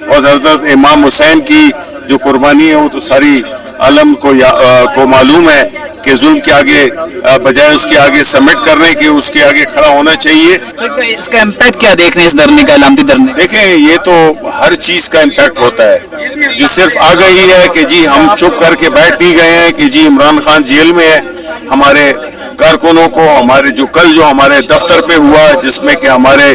اور حضرت امام حسین کی جو قربانی ہے وہ تو ساری عالم کو معلوم ہے کہ ظلم کے آگے بجائے اس کے آگے سبمٹ کرنے کے اس کے آگے کھڑا ہونا چاہیے. اس کا امپیکٹ کیا دیکھ رہے ہیں اس دھرنے کا، علامتی دھرنے؟ دیکھیں یہ تو ہر چیز کا امپیکٹ ہوتا ہے. جو صرف آ گئی ہے کہ جی ہم چپ کر کے بیٹھ نہیں گئے ہیں کہ جی عمران خان جیل میں ہے، ہمارے کارکنوں کو ہمارے جو ہمارے دفتر پہ ہوا جس میں کہ ہمارے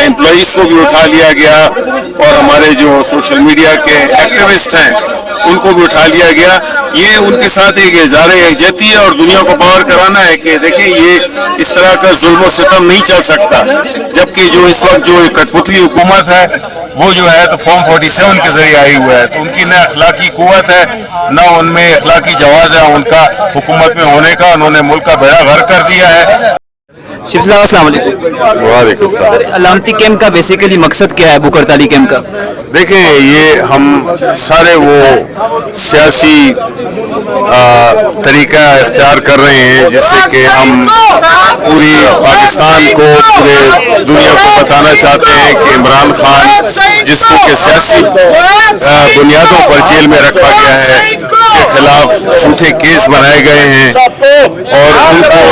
امپلائیز کو بھی اٹھا لیا گیا اور ہمارے جو سوشل میڈیا کے ایکٹیوسٹ ہیں ان کو بھی اٹھا لیا گیا. یہ ان کے ساتھ ایک اظہار یکجہتی ہے اور دنیا کو باور کرانا ہے کہ دیکھیں یہ اس طرح کا ظلم و ستم نہیں چل سکتا. جبکہ جو اس وقت جو کٹ پتلی حکومت ہے وہ جو ہے تو فارم 47 کے ذریعے آئی ہوا ہے، تو ان کی نہ اخلاقی قوت ہے نہ ان میں اخلاقی جواز ہے ان کا حکومت میں ہونے کا. انہوں نے ملک کا بیڑا غرق کر دیا ہے. شیف صاحب السلام علیکم. وعلیکم السلام. علامتی کیمپ کا بیسیکلی مقصد کیا ہے، بھوک ہڑتالی کیمپ کا؟ دیکھیں یہ ہم سارے وہ سیاسی طریقہ اختیار کر رہے ہیں جس سے کہ ہم پوری پاکستان کو پورے دنیا کو بتانا چاہتے ہیں کہ عمران خان جس کو کہ سیاسی بنیادوں پر جیل میں رکھا گیا ہے، کے خلاف جھوٹے کیس بنائے گئے ہیں اور ان کو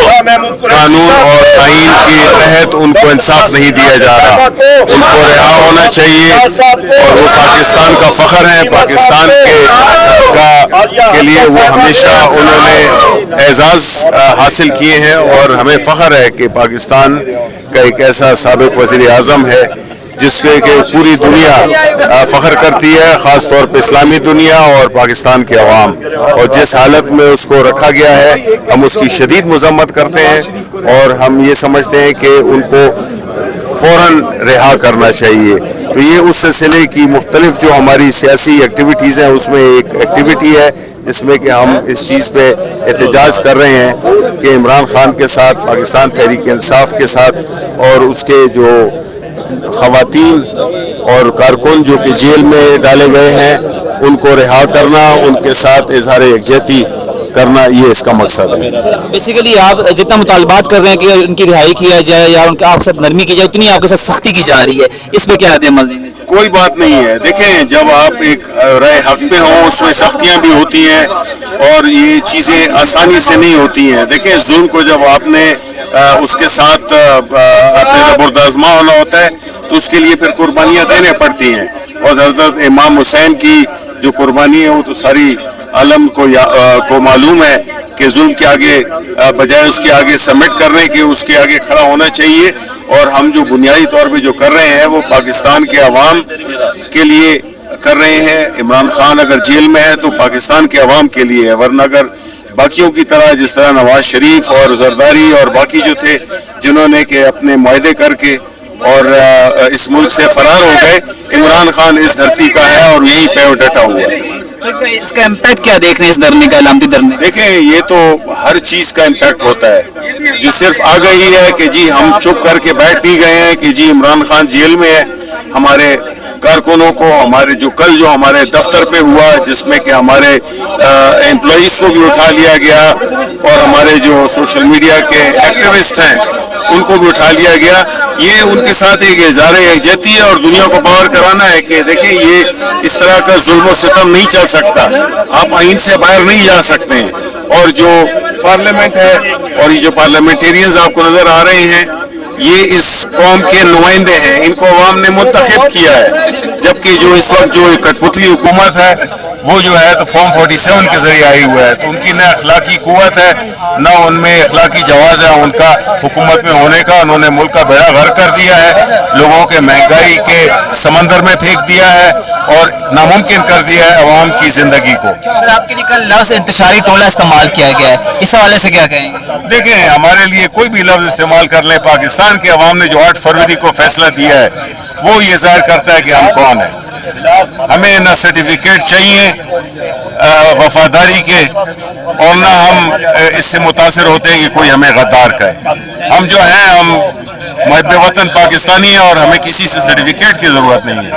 قانون اور آئین کے تحت ان کو انصاف نہیں دیا جا رہا. ان کو رہا ہونا چاہیے اور وہ پاکستان کا فخر ہے. پاکستان کے لیے وہ ہمیشہ انہوں نے اعزاز حاصل کیے ہیں اور ہمیں فخر ہے کہ پاکستان کا ایک ایسا سابق وزیر اعظم ہے جس کے کہ پوری دنیا فخر کرتی ہے، خاص طور پہ اسلامی دنیا اور پاکستان کے عوام. اور جس حالت میں اس کو رکھا گیا ہے ہم اس کی شدید مذمت کرتے ہیں اور ہم یہ سمجھتے ہیں کہ ان کو فوراً رہا کرنا چاہیے. یہ اس سلسلے کی مختلف جو ہماری سیاسی ایکٹیویٹیز ہیں اس میں ایک ایکٹیویٹی ہے جس میں کہ ہم اس چیز پہ احتجاج کر رہے ہیں کہ عمران خان کے ساتھ، پاکستان تحریک انصاف کے ساتھ اور اس کے جو خواتین اور کارکن جو کہ جیل میں ڈالے گئے ہیں ان کو رہا کرنا، ان کے ساتھ اظہار یکجہتی کرنا، یہ اس کا مقصد ہے. بیسیکلی آپ جتنا مطالبات کر رہے ہیں کہ ان کی رہائی کیا جائے یا ان کا آپ کے ساتھ نرمی کی جائے، اتنی آپ کے ساتھ سختی کی جا رہی ہے، اس پہ کیا رد عمل دیں گے؟ کوئی بات نہیں ہے. دیکھیں جب آپ ایک رائے حق پہ ہوں اس میں سختیاں بھی ہوتی ہیں اور یہ چیزیں آسانی سے نہیں ہوتی ہیں. دیکھیں ظلم کو جب آپ نے اس کے ساتھ زبردازمہ ہونا ہوتا ہے تو اس کے لیے پھر قربانیاں دینے پڑتی ہیں. اور حضرت امام حسین کی جو قربانی ہے وہ تو ساری عالم کو معلوم ہے کہ ظلم کے آگے بجائے اس کے آگے سبمٹ کرنے کے اس کے آگے کھڑا ہونا چاہیے. اور ہم جو بنیادی طور پہ جو کر رہے ہیں وہ پاکستان کے عوام کے لیے کر رہے ہیں. عمران خان اگر جیل میں ہے تو پاکستان کے عوام کے لیے ہے، ورنہ اگر باقیوں کی طرح جس طرح نواز شریف اور زرداری اور باقی جو تھے جنہوں نے کہ اپنے معاہدے کر کے اور اس ملک سے فرار ہو گئے، عمران خان اس دھرتی کا ہے اور یہی پہ ڈٹا ہوا ہے. اس کا امپیکٹ کیا دیکھ رہے ہیں اس دھرنے کا، علامتی دھرنے؟ دیکھیں یہ تو ہر چیز کا امپیکٹ ہوتا ہے. جو صرف آ گئی ہے کہ جی ہم چپ کر کے بیٹھ نہیں گئے ہیں کہ جی عمران خان جیل میں ہے، ہمارے کارکنوں کو ہمارے جو ہمارے دفتر پہ ہوا جس میں کہ ہمارے امپلائیز کو بھی اٹھا لیا گیا اور ہمارے جو سوشل میڈیا کے ایکٹیوسٹ ہیں ان کو بھی اٹھا لیا گیا. یہ ان کے ساتھ ایک اظہار یکجہتی ہے اور دنیا کو باور کرانا ہے کہ دیکھیں یہ اس طرح کا ظلم و ستم نہیں چل سکتا. آپ آئین سے باہر نہیں جا سکتے ہیں. اور جو پارلیمنٹ ہے اور یہ جو پارلیمنٹیرینز آپ کو نظر آ رہے ہیں یہ اس قوم کے نمائندے ہیں، ان کو عوام نے منتخب کیا ہے. جبکہ جو اس وقت جو کٹ پتلی حکومت ہے وہ جو ہے تو فارم 47 کے ذریعے آئی ہوا ہے، تو ان کی نہ اخلاقی قوت ہے نہ ان میں اخلاقی جواز ہے ان کا حکومت میں ہونے کا. انہوں نے ملک کا بیڑا غرق کر دیا ہے، لوگوں کے مہنگائی کے سمندر میں پھینک دیا ہے اور ناممکن کر دیا ہے عوام کی زندگی کو. سر آپ کے لیے کل لفظ انتشاری ٹولہ استعمال کیا گیا ہے، اس حوالے سے کیا کہیں گے؟ دیکھیں ہمارے لیے کوئی بھی لفظ استعمال کر لیں، پاکستان کے عوام نے جو 8 فروری کو فیصلہ دیا ہے وہ یہ ظاہر کرتا ہے کہ ہم کون ہیں. ہمیں نہ سرٹیفکیٹ چاہیے وفاداری کے اور نہ ہم اس سے متاثر ہوتے ہیں کہ کوئی ہمیں غدار کہے. ہم جو ہیں ہم محب وطن پاکستانی ہیں اور ہمیں کسی سے سرٹیفکیٹ کی ضرورت نہیں ہے.